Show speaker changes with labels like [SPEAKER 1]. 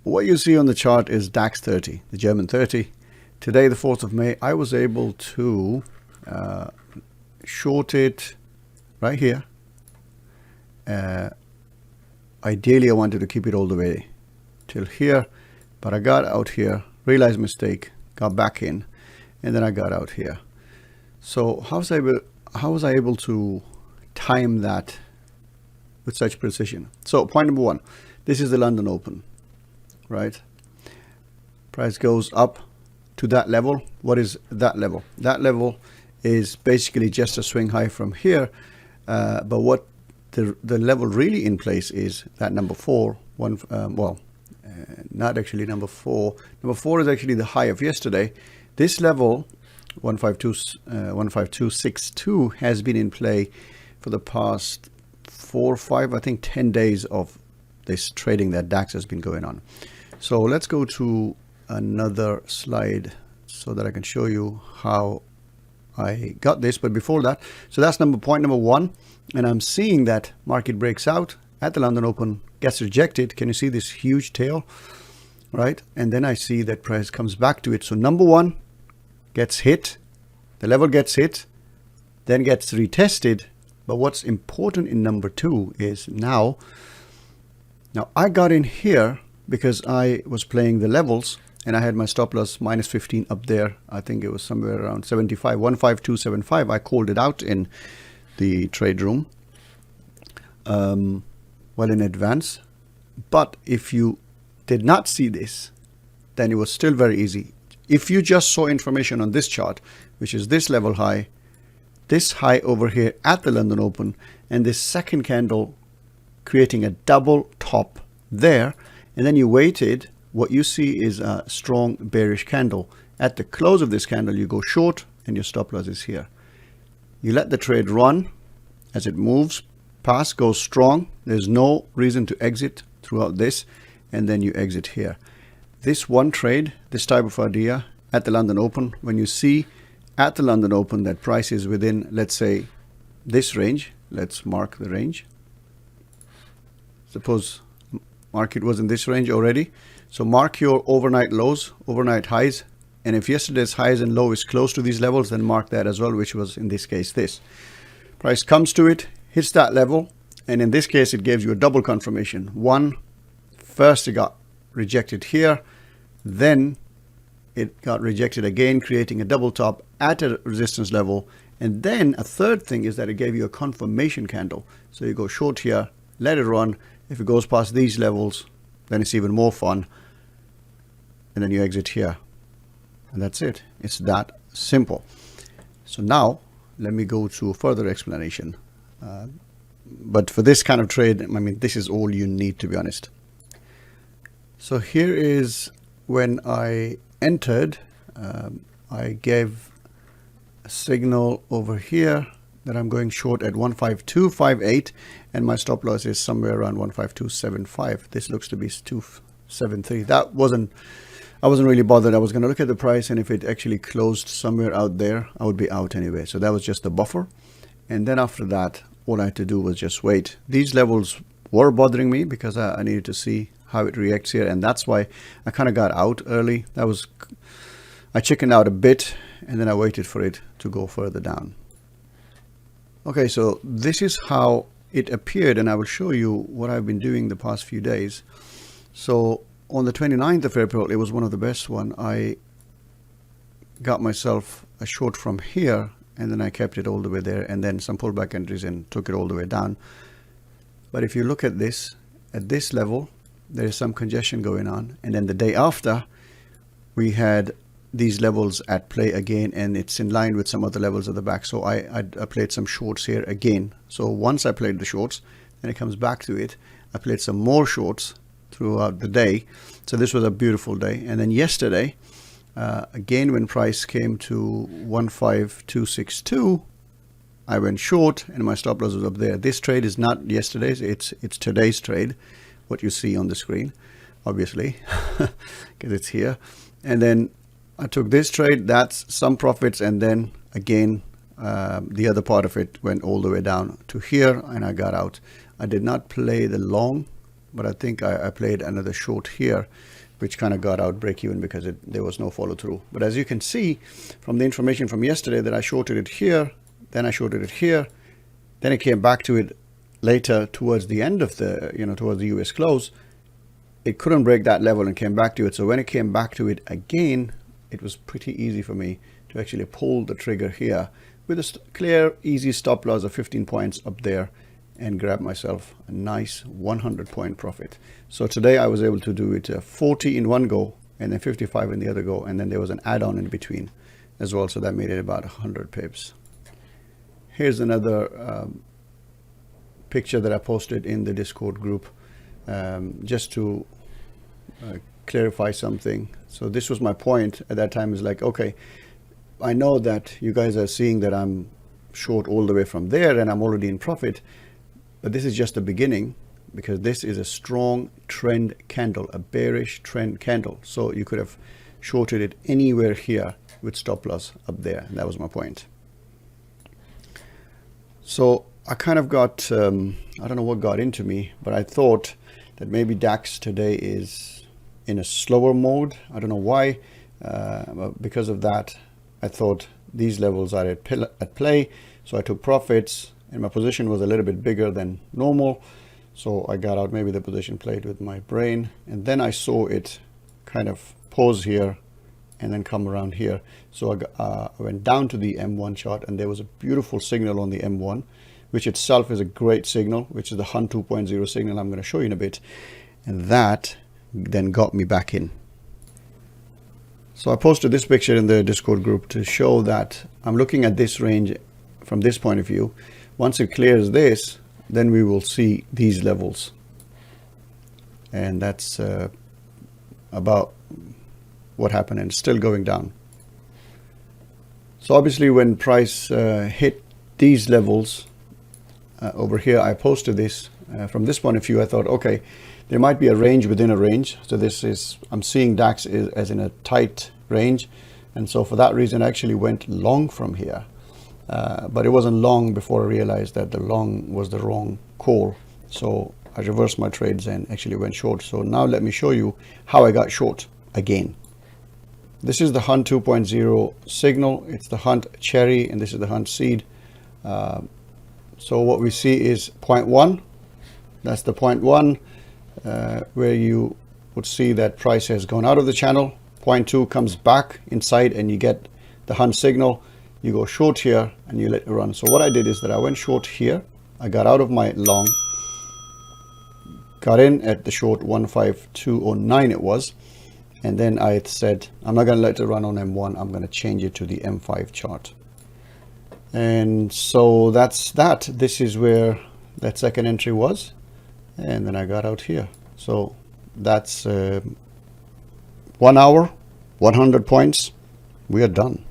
[SPEAKER 1] what you see on the chart is DAX 30, the German 30. Today, the 4th of May, I was able to short it right here. Ideally, I wanted to keep it all the way till here, but I got out here, realized mistake, got back in, and then I got out here. So how was I able to time that with such precision? So point number one, this is the London Open, right? Price goes up to that level. What is that level? That level is basically just a swing high from here, but what the level really in place is that number 4, not actually number 4. Number 4 is actually the high of yesterday. This level 15262 has been in play for the past 4, 5, I think 10 days of this trading that DAX has been going on. So let's go to another slide so that I can show you how I got this. But before that, so that's point number 1, and I'm seeing that market breaks out at the London Open, gets rejected. Can you see this huge tail, right? And then I see that price comes back to it. So number 1 gets hit, the level gets hit, then gets retested. But what's important in number 2 is now I got in here because I was playing the levels and I had my stop loss minus 15 up there. I think it was somewhere around 75, 15275. I called it out in the trade room well in advance. But if you did not see this, then it was still very easy. If you just saw information on this chart, which is this level high, this high over here at the London Open, and this second candle creating a double top there, and then you waited, what you see is a strong bearish candle. At the close of this candle, you go short and your stop loss is here. You let the trade run as it moves past, goes strong. There's no reason to exit throughout this, and then you exit here. This one trade, this type of idea at the London Open, when you see at the London Open that price is within, let's say, this range, let's mark the range. Suppose market was in this range already. So mark your overnight lows, overnight highs. And if yesterday's highs and low is close to these levels, then mark that as well, which was in this case this. Price comes to it, hits that level. And in this case, it gives you a double confirmation. One, first it got rejected here. Then it got rejected again, creating a double top at a resistance level. And then a third thing is that it gave you a confirmation candle. So you go short here, let it run. If it goes past these levels, then it's even more fun. And then you exit here. And that's it. It's that simple. So now let me go to further explanation. But for this kind of trade, I mean, this is all you need, to be honest. So here is when I entered, I gave a signal over here that I'm going short at 15258, and my stop loss is somewhere around 15275. This looks to be 273. I wasn't really bothered. I was going to look at the price, and if it actually closed somewhere out there, I would be out anyway. So that was just the buffer. And then after that, all I had to do was just wait. These levels were bothering me because I needed to see how it reacts here, and that's why I kind of got out early. I chickened out a bit, and then I waited for it to go further down. Okay, so this is how it appeared, and I will show you what I've been doing the past few days. So on the 29th of April, it was one of the best one. I got myself a short from here, and then I kept it all the way there, and then some pullback entries and took it all the way down. But if you look at this, at this level, there is some congestion going on. And then the day after, we had these levels at play again, and it's in line with some other levels at the back. So I played some shorts here again. So once I played the shorts, then it comes back to it. I played some more shorts throughout the day. So this was a beautiful day. And then yesterday, again, when price came to 15262, I went short and my stop loss was up there. This trade is not yesterday's, it's today's trade, what you see on the screen, obviously, because it's here. And then I took this trade, that's some profits, and then again, the other part of it went all the way down to here, and I got out. I did not play the long but I think I played another short here, which kind of got out break even because there was no follow through. But as you can see from the information from yesterday, that I shorted it here, then I shorted it here, then it came back to it later towards the end of the, towards the US close. It couldn't break that level and came back to it. So when it came back to it again, it was pretty easy for me to actually pull the trigger here with a clear, easy stop loss of 15 points up there and grab myself a nice 100-point profit. So today I was able to do it 40 in one go and then 55 in the other go. And then there was an add-on in between as well. So that made it about 100 pips. Here's another picture that I posted in the Discord group. Just to clarify something. So this was my point at that time, is like, okay, I know that you guys are seeing that I'm short all the way from there and I'm already in profit, but this is just the beginning, because this is a strong trend candle, a bearish trend candle. So you could have shorted it anywhere here with stop loss up there. And that was my point. So I kind of got, I don't know what got into me, but I thought that maybe DAX today is in a slower mode. I don't know why. But because of that, I thought these levels are at play. So I took profits and my position was a little bit bigger than normal. So I got out. Maybe the position played with my brain. And then I saw it kind of pause here and then come around here. So I went down to the M1 chart, and there was a beautiful signal on the M1, which itself is a great signal, which is the Hunt 2.0 signal I'm going to show you in a bit. And that then got me back in. So I posted this picture in the Discord group to show that I'm looking at this range from this point of view. Once it clears this, then we will see these levels. And that's about what happened, and still going down. So obviously when price hit these levels, over here, I posted this from this point of view. I thought, okay, there might be a range within a range. So this is, I'm seeing DAX as in a tight range. And so for that reason, I actually went long from here. But it wasn't long before I realized that the long was the wrong call. So I reversed my trades and actually went short. So now let me show you how I got short again. This is the Hunt 2.0 signal. It's the Hunt Cherry, and this is the Hunt Seed. So what we see is 0.1. That's the 0.1 where you would see that price has gone out of the channel. 0.2 comes back inside and you get the Hunt signal. You go short here and you let it run. So what I did is that I went short here. I got out of my long, got in at the short 15209 it was. And then I said, I'm not going to let it run on M1. I'm going to change it to the M5 chart. And so that's that. This is where that second entry was. And then I got out here. So that's 1 hour, 100 points. We are done.